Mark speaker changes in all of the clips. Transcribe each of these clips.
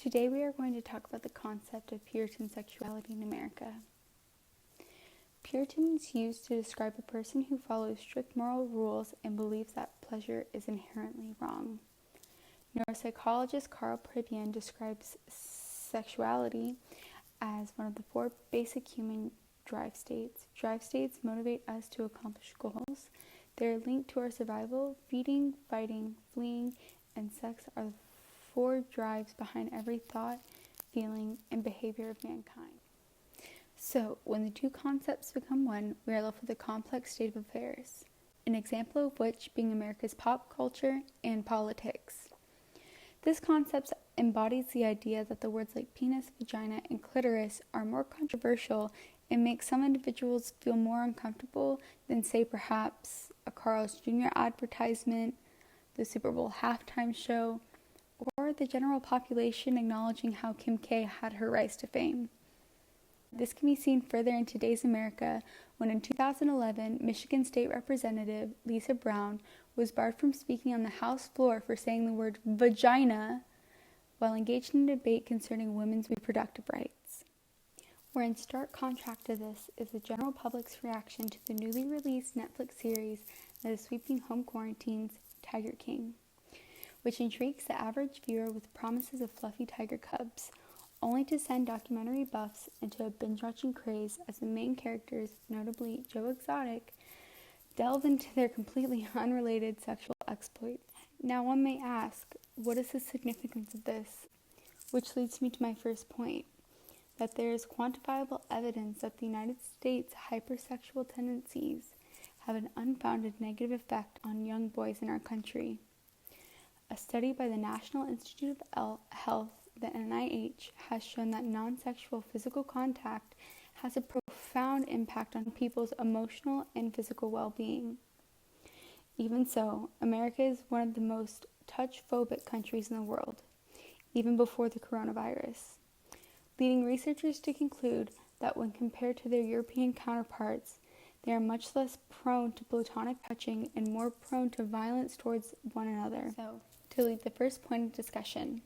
Speaker 1: Today we are going to talk about the concept of Puritan sexuality in America. Puritan is used to describe a person who follows strict moral rules and believes that pleasure is inherently wrong. Neuropsychologist Puritan describes sexuality as one of the 4 basic human drive states. Drive states motivate us to accomplish goals. They are linked to our survival. Feeding, fighting, fleeing, and sex are the 4 drives behind every thought, feeling, and behavior of mankind. So, when the 2 concepts become one, we are left with a complex state of affairs, an example of which being America's pop culture and politics. This concept embodies the idea that the words like penis, vagina, and clitoris are more controversial and make some individuals feel more uncomfortable than, say, perhaps a Carl's Jr. advertisement, the Super Bowl halftime show, or the general population acknowledging how Kim K had her rise to fame. This can be seen further in today's America when in 2011, Michigan State Representative Lisa Brown was barred from speaking on the House floor for saying the word vagina while engaged in a debate concerning women's reproductive rights. Where in stark contrast to this is the general public's reaction to the newly released Netflix series that is sweeping home quarantines, Tiger King, which intrigues the average viewer with promises of fluffy tiger cubs, only to send documentary buffs into a binge-watching craze as the main characters, notably Joe Exotic, delve into their completely unrelated sexual exploits. Now one may ask, what is the significance of this? Which leads me to my first point, that there is quantifiable evidence that the United States' hypersexual tendencies have an unfounded negative effect on young boys in our country. A study by the National Institute of Health, the NIH, has shown that non-sexual physical contact has a profound impact on people's emotional and physical well-being. Even so, America is one of the most touch-phobic countries in the world, even before the coronavirus, leading researchers to conclude that when compared to their European counterparts, they are much less prone to platonic touching and more prone to violence towards one another. So, to lead the first point of discussion,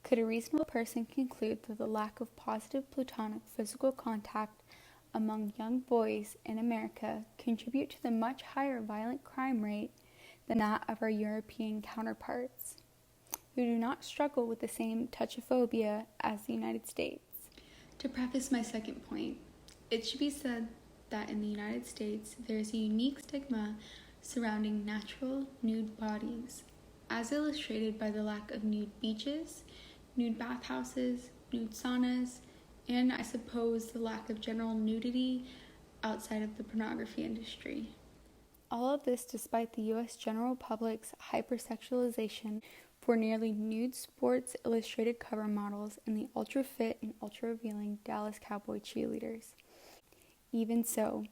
Speaker 1: could a reasonable person conclude that the lack of positive platonic physical contact among young boys in America contribute to the much higher violent crime rate than that of our European counterparts, who do not struggle with the same touchophobia as the United States? To preface my second point, it should be said that in the United States there is a unique stigma surrounding natural nude bodies, as illustrated by the lack of nude beaches, nude bathhouses, nude saunas, and I suppose the lack of general nudity outside of the pornography industry. All of this despite the U.S. general public's hypersexualization for nearly nude Sports Illustrated cover models and the ultra-fit and ultra-revealing Dallas Cowboy cheerleaders. Even so,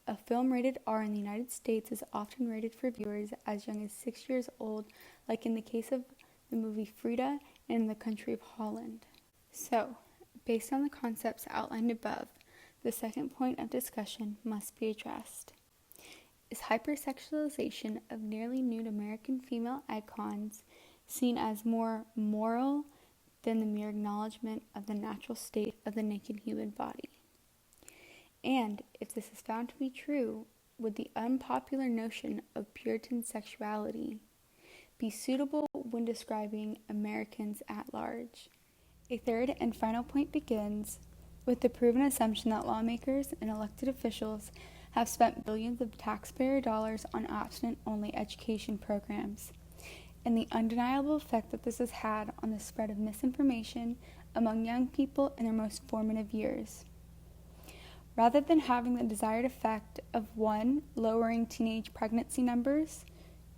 Speaker 1: a film rated R in the United States is often rated for viewers as young as 6 years old, like in the case of the movie Frida and in the country of Holland. So, based on the concepts outlined above, the second point of discussion must be addressed. Is hypersexualization of nearly nude American female icons seen as more moral than the mere acknowledgement of the natural state of the naked human body? And if this is found to be true, would the unpopular notion of Puritan sexuality be suitable when describing Americans at large? A third and final point begins with the proven assumption that lawmakers and elected officials have spent billions of taxpayer dollars on abstinence-only education programs, and the undeniable effect that this has had on the spread of misinformation among young people in their most formative years. Rather than having the desired effect of 1. Lowering teenage pregnancy numbers,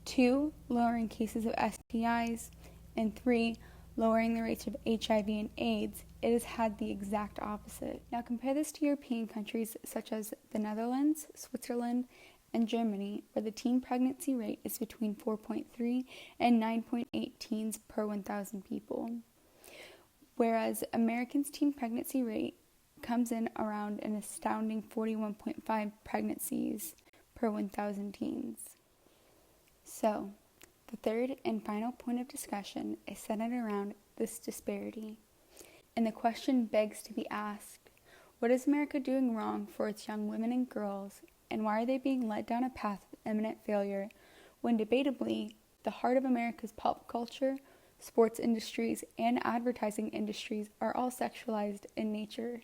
Speaker 1: 2. Lowering cases of STIs, and 3. Lowering the rates of HIV and AIDS, it has had the exact opposite. Now compare this to European countries such as the Netherlands, Switzerland, and Germany, where the teen pregnancy rate is between 4.3 and 9.8 teens per 1,000 people, whereas Americans' teen pregnancy rate comes in around an astounding 41.5 pregnancies per 1,000 teens. So, the third and final point of discussion is centered around this disparity. And the question begs to be asked, what is America doing wrong for its young women and girls, and why are they being led down a path of imminent failure when debatably the heart of America's pop culture, sports industries, and advertising industries are all sexualized in nature?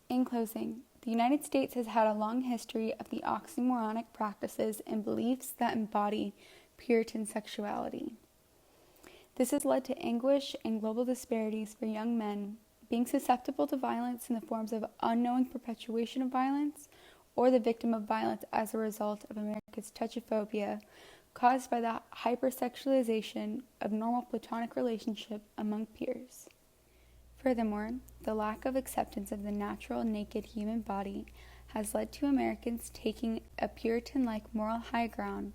Speaker 1: In closing, the United States has had a long history of the oxymoronic practices and beliefs that embody Puritan sexuality. This has led to anguish and global disparities for young men, being susceptible to violence in the forms of unknowing perpetuation of violence, or the victim of violence as a result of America's touchophobia caused by the hypersexualization of normal platonic relationship among peers. Furthermore, the lack of acceptance of the natural naked human body has led to Americans taking a Puritan-like moral high ground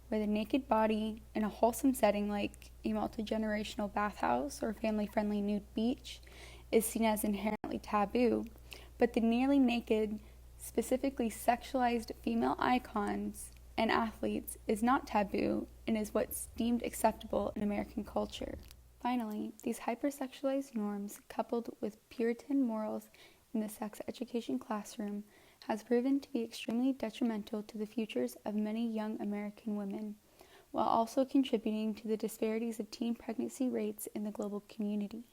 Speaker 1: where the naked body in a wholesome setting like a multi-generational bathhouse or family-friendly nude beach is seen as inherently taboo, but the nearly naked, specifically sexualized female icons and athletes is not taboo and is what's deemed acceptable in American culture. Finally, these hypersexualized norms, coupled with Puritan morals in the sex education classroom, has proven to be extremely detrimental to the futures of many young American women, while also contributing to the disparities of teen pregnancy rates in the global community.